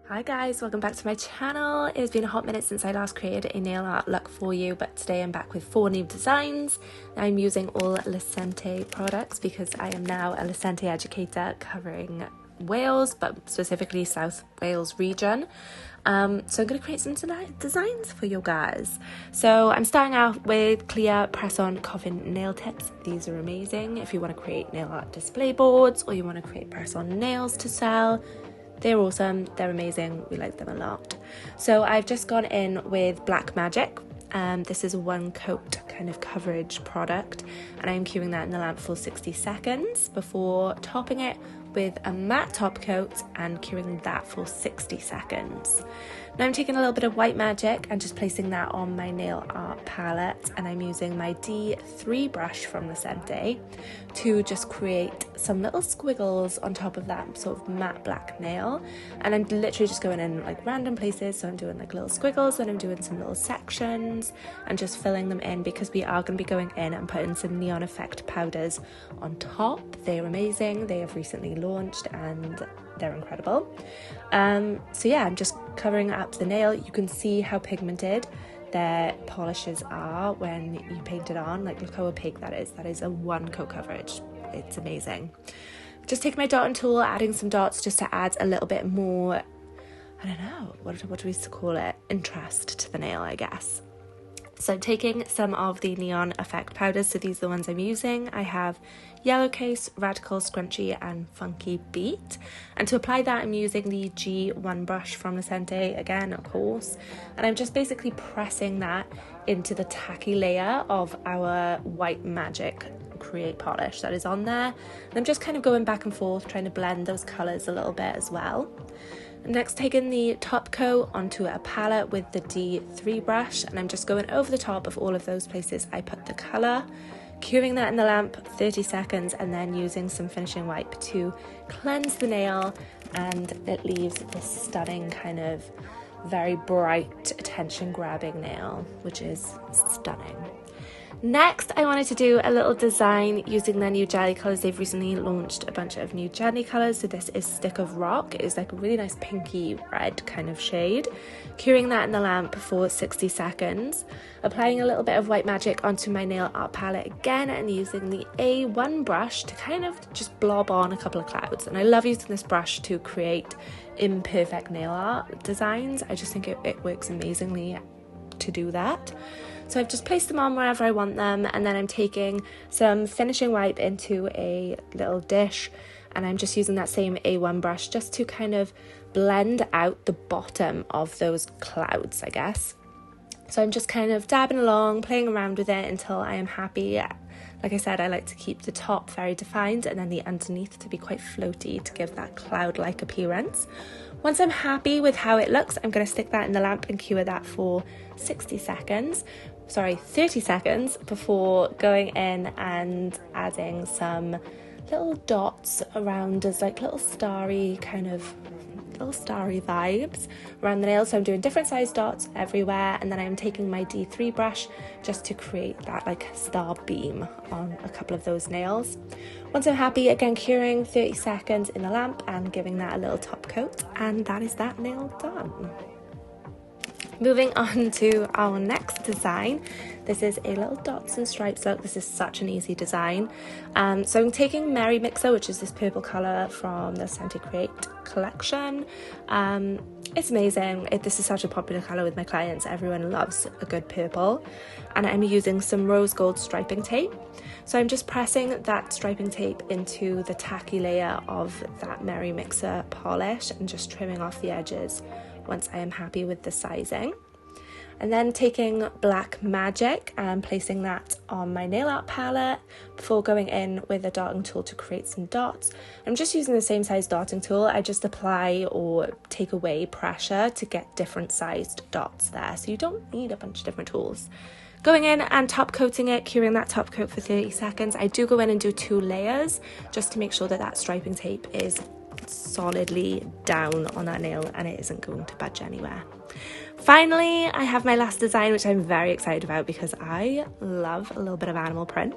Hi guys, welcome back to my channel. It has been a hot minute since I last created a nail art look for you, but today I'm back with 4 new designs. I'm using all Lecenté products because I am now a Lecenté educator covering Wales, but specifically South Wales region. So I'm going to create some designs for you guys. So I'm starting out with clear press-on coffin nail tips. These are amazing if you want to create nail art display boards or you want to create press-on nails to sell. They're awesome, they're amazing, we like them a lot. So I've just gone in with Black Magic. This is a 1 coat kind of coverage product, and I'm curing that in the lamp for 60 seconds before topping it with a matte top coat and curing that for 60 seconds. Now I'm taking a little bit of white magic and just placing that on my nail art palette, and I'm using my D3 brush from Lecenté to just create some little squiggles on top of that sort of matte black nail. And I'm literally just going in like random places, so I'm doing like little squiggles, then I'm doing some little sections and just filling them in because we are going to be going in and putting some neon effect powders on top. They're amazing, they have recently launched and they're incredible. So yeah, I'm just covering up the nail. You can see how pigmented their polishes are when you paint it on. Like, look how opaque that is. That is a 1 coat coverage. It's amazing. Just taking my dotting tool, adding some dots just to add a little bit more, I don't know, what do we used to call it? Interest to the nail, I guess. So I'm taking some of the neon effect powders, so these are the ones I'm using. I have Yellow Case, Radical, Scrunchie and Funky Beat. And to apply that, I'm using the G1 brush from Lecenté, again, of course. And I'm just basically pressing that into the tacky layer of our white magic create polish that is on there. And I'm just kind of going back and forth, trying to blend those colours a little bit as well. Next, taking the top coat onto a palette with the D3 brush, and I'm just going over the top of all of those places I put the colour, curing that in the lamp 30 seconds, and then using some finishing wipe to cleanse the nail, and it leaves this stunning kind of very bright, attention-grabbing nail, which is stunning. Next, I wanted to do a little design using their new jelly colours. They've recently launched a bunch of new jelly colours. So this is Stick of Rock. It is like a really nice pinky red kind of shade. Curing that in the lamp for 60 seconds. Applying a little bit of white magic onto my nail art palette again, and using the A1 brush to kind of just blob on a couple of clouds. And I love using this brush to create imperfect nail art designs. I just think it works amazingly to do that. So I've just placed them on wherever I want them, and then I'm taking some finishing wipe into a little dish, and I'm just using that same A1 brush just to kind of blend out the bottom of those clouds, I guess. So I'm just kind of dabbing along, playing around with it until I am happy. Like I said, I like to keep the top very defined and then the underneath to be quite floaty to give that cloud-like appearance. Once I'm happy with how it looks, I'm going to stick that in the lamp and cure that for 30 seconds before going in and adding some little dots around as like little starry vibes around the nails. So I'm doing different size dots everywhere, and then I'm taking my D3 brush just to create that like star beam on a couple of those nails. Once I'm happy, again curing 30 seconds in the lamp and giving that a little top coat, and that is that nail done. Moving on to our next design. This is a little dots and stripes look. This is such an easy design. So I'm taking Merry Mixer, which is this purple colour from the Lecenté Create collection. It's amazing. This is such a popular colour with my clients. Everyone loves a good purple. And I'm using some rose gold striping tape. So I'm just pressing that striping tape into the tacky layer of that Merry Mixer polish and just trimming off the edges once I am happy with the sizing. And then taking Black Magic and placing that on my nail art palette before going in with a dotting tool to create some dots. I'm just using the same size dotting tool. I just apply or take away pressure to get different sized dots there. So you don't need a bunch of different tools. Going in and top coating it, curing that top coat for 30 seconds. I do go in and do 2 layers just to make sure that that striping tape is solidly down on that nail and it isn't going to budge anywhere. Finally, I have my last design, which I'm very excited about because I love a little bit of animal print.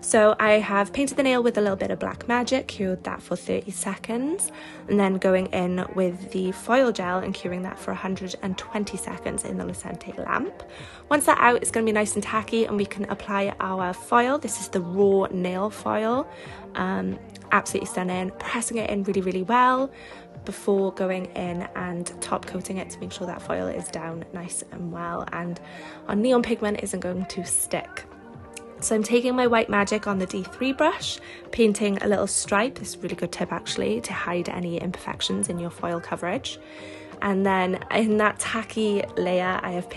So I have painted the nail with a little bit of black magic, cured that for 30 seconds, and then going in with the foil gel and curing that for 120 seconds in the Lecenté lamp. Once that's out, it's going to be nice and tacky and we can apply our foil. This is the raw nail foil. Absolutely stunning. Pressing it in really, really well before going in and top coating it to make sure that foil is down nice and well and our neon pigment isn't going to stick. So I'm taking my white magic on the D3 brush, painting a little stripe. This is a really good tip actually to hide any imperfections in your foil coverage. And then in that tacky layer I've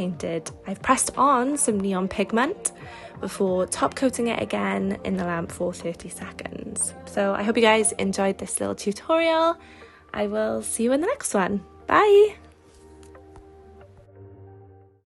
pressed on some neon pigment before top coating it again in the lamp for 30 seconds. So I hope you guys enjoyed this little tutorial. I will see you in the next one. Bye!